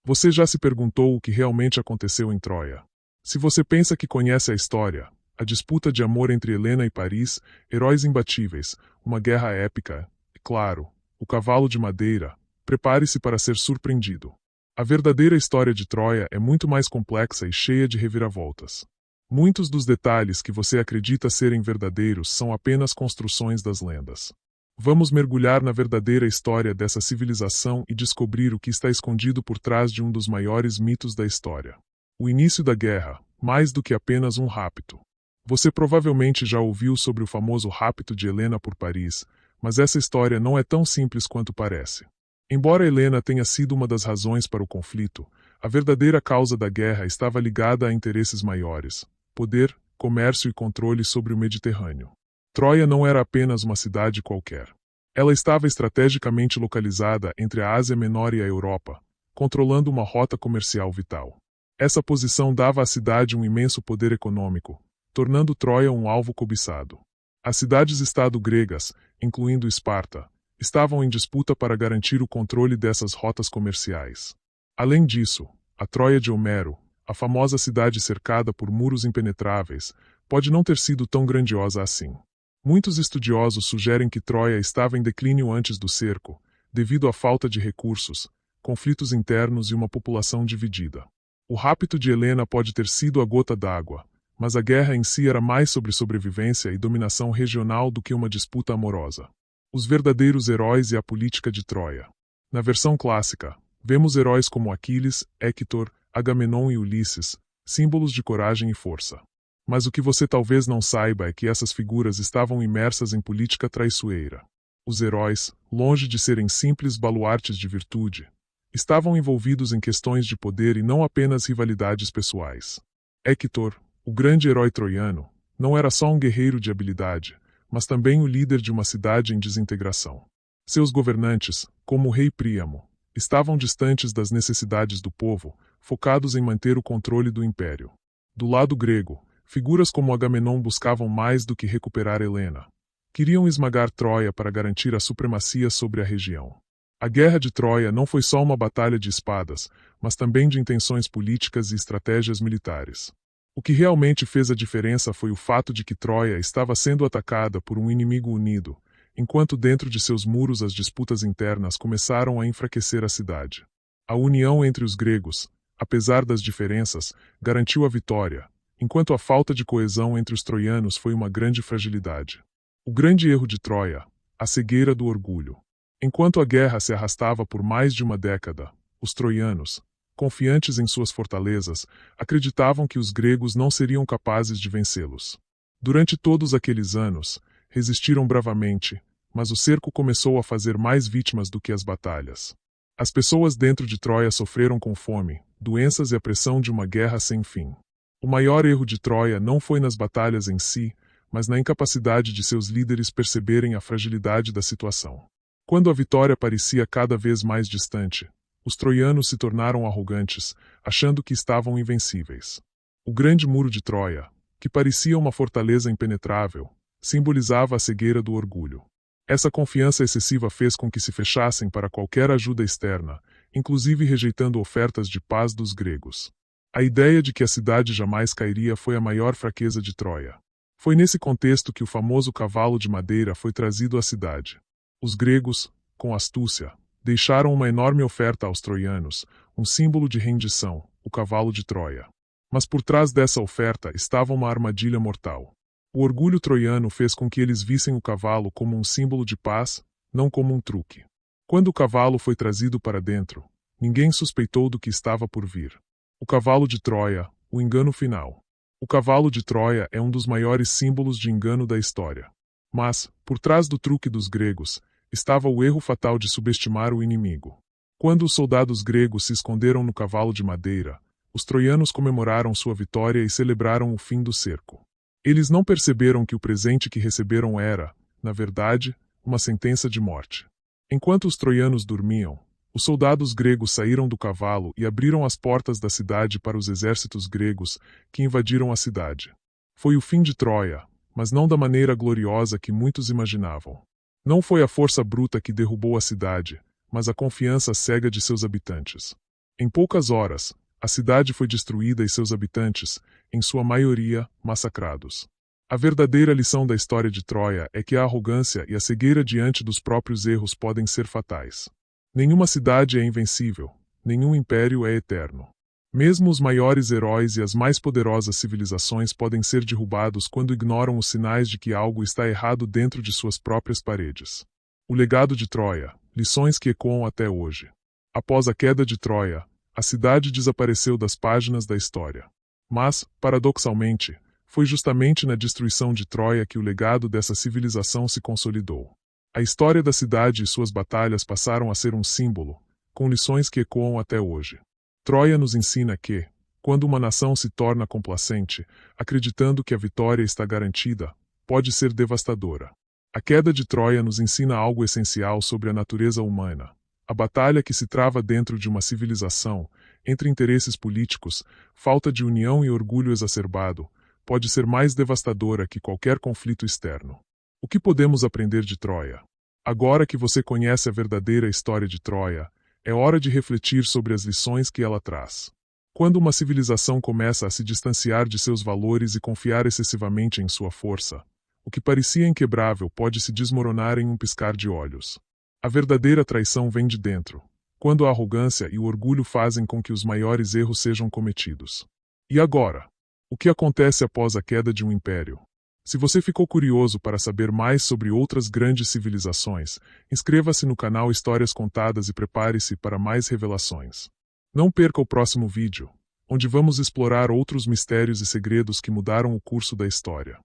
Você já se perguntou o que realmente aconteceu em Troia? Se você pensa que conhece a história, a disputa de amor entre Helena e Paris, heróis imbatíveis, uma guerra épica, e claro, o cavalo de madeira, prepare-se para ser surpreendido. A verdadeira história de Troia é muito mais complexa e cheia de reviravoltas. Muitos dos detalhes que você acredita serem verdadeiros são apenas construções das lendas. Vamos mergulhar na verdadeira história dessa civilização e descobrir o que está escondido por trás de um dos maiores mitos da história. O início da guerra, mais do que apenas um rapto. Você provavelmente já ouviu sobre o famoso rapto de Helena por Paris, mas essa história não é tão simples quanto parece. Embora Helena tenha sido uma das razões para o conflito, a verdadeira causa da guerra estava ligada a interesses maiores: poder, comércio e controle sobre o Mediterrâneo. Troia não era apenas uma cidade qualquer. Ela estava estrategicamente localizada entre a Ásia Menor e a Europa, controlando uma rota comercial vital. Essa posição dava à cidade um imenso poder econômico, tornando Troia um alvo cobiçado. As cidades-estado gregas, incluindo Esparta, estavam em disputa para garantir o controle dessas rotas comerciais. Além disso, a Troia de Homero, a famosa cidade cercada por muros impenetráveis, pode não ter sido tão grandiosa assim. Muitos estudiosos sugerem que Troia estava em declínio antes do cerco, devido à falta de recursos, conflitos internos e uma população dividida. O rapto de Helena pode ter sido a gota d'água, mas a guerra em si era mais sobre sobrevivência e dominação regional do que uma disputa amorosa. Os verdadeiros heróis e a política de Troia. Na versão clássica, vemos heróis como Aquiles, Héctor, Agamenon e Ulisses, símbolos de coragem e força. Mas o que você talvez não saiba é que essas figuras estavam imersas em política traiçoeira. Os heróis, longe de serem simples baluartes de virtude, estavam envolvidos em questões de poder e não apenas rivalidades pessoais. Héctor, o grande herói troiano, não era só um guerreiro de habilidade, mas também o líder de uma cidade em desintegração. Seus governantes, como o rei Príamo, estavam distantes das necessidades do povo, focados em manter o controle do império. Do lado grego, figuras como Agamenon buscavam mais do que recuperar Helena. Queriam esmagar Troia para garantir a supremacia sobre a região. A Guerra de Troia não foi só uma batalha de espadas, mas também de intenções políticas e estratégias militares. O que realmente fez a diferença foi o fato de que Troia estava sendo atacada por um inimigo unido, enquanto dentro de seus muros as disputas internas começaram a enfraquecer a cidade. A união entre os gregos, apesar das diferenças, garantiu a vitória, enquanto a falta de coesão entre os troianos foi uma grande fragilidade. O grande erro de Troia, a cegueira do orgulho. Enquanto a guerra se arrastava por mais de uma década, os troianos, confiantes em suas fortalezas, acreditavam que os gregos não seriam capazes de vencê-los. Durante todos aqueles anos, resistiram bravamente, mas o cerco começou a fazer mais vítimas do que as batalhas. As pessoas dentro de Troia sofreram com fome, doenças e a pressão de uma guerra sem fim. O maior erro de Troia não foi nas batalhas em si, mas na incapacidade de seus líderes perceberem a fragilidade da situação. Quando a vitória parecia cada vez mais distante, os troianos se tornaram arrogantes, achando que estavam invencíveis. O grande muro de Troia, que parecia uma fortaleza impenetrável, simbolizava a cegueira do orgulho. Essa confiança excessiva fez com que se fechassem para qualquer ajuda externa, inclusive rejeitando ofertas de paz dos gregos. A ideia de que a cidade jamais cairia foi a maior fraqueza de Troia. Foi nesse contexto que o famoso cavalo de madeira foi trazido à cidade. Os gregos, com astúcia, deixaram uma enorme oferta aos troianos, um símbolo de rendição, o cavalo de Troia. Mas por trás dessa oferta estava uma armadilha mortal. O orgulho troiano fez com que eles vissem o cavalo como um símbolo de paz, não como um truque. Quando o cavalo foi trazido para dentro, ninguém suspeitou do que estava por vir. O cavalo de Troia, o engano final. O cavalo de Troia é um dos maiores símbolos de engano da história. Mas, por trás do truque dos gregos, estava o erro fatal de subestimar o inimigo. Quando os soldados gregos se esconderam no cavalo de madeira, os troianos comemoraram sua vitória e celebraram o fim do cerco. Eles não perceberam que o presente que receberam era, na verdade, uma sentença de morte. Enquanto os troianos dormiam, os soldados gregos saíram do cavalo e abriram as portas da cidade para os exércitos gregos, que invadiram a cidade. Foi o fim de Troia, mas não da maneira gloriosa que muitos imaginavam. Não foi a força bruta que derrubou a cidade, mas a confiança cega de seus habitantes. Em poucas horas, a cidade foi destruída e seus habitantes, em sua maioria, massacrados. A verdadeira lição da história de Troia é que a arrogância e a cegueira diante dos próprios erros podem ser fatais. Nenhuma cidade é invencível, nenhum império é eterno. Mesmo os maiores heróis e as mais poderosas civilizações podem ser derrubados quando ignoram os sinais de que algo está errado dentro de suas próprias paredes. O legado de Troia, lições que ecoam até hoje. Após a queda de Troia, a cidade desapareceu das páginas da história. Mas, paradoxalmente, foi justamente na destruição de Troia que o legado dessa civilização se consolidou. A história da cidade e suas batalhas passaram a ser um símbolo, com lições que ecoam até hoje. Troia nos ensina que, quando uma nação se torna complacente, acreditando que a vitória está garantida, pode ser devastadora. A queda de Troia nos ensina algo essencial sobre a natureza humana. A batalha que se trava dentro de uma civilização, entre interesses políticos, falta de união e orgulho exacerbado, pode ser mais devastadora que qualquer conflito externo. O que podemos aprender de Troia? Agora que você conhece a verdadeira história de Troia, é hora de refletir sobre as lições que ela traz. Quando uma civilização começa a se distanciar de seus valores e confiar excessivamente em sua força, o que parecia inquebrável pode se desmoronar em um piscar de olhos. A verdadeira traição vem de dentro, quando a arrogância e o orgulho fazem com que os maiores erros sejam cometidos. E agora? O que acontece após a queda de um império? Se você ficou curioso para saber mais sobre outras grandes civilizações, inscreva-se no canal Histórias Contadas e prepare-se para mais revelações. Não perca o próximo vídeo, onde vamos explorar outros mistérios e segredos que mudaram o curso da história.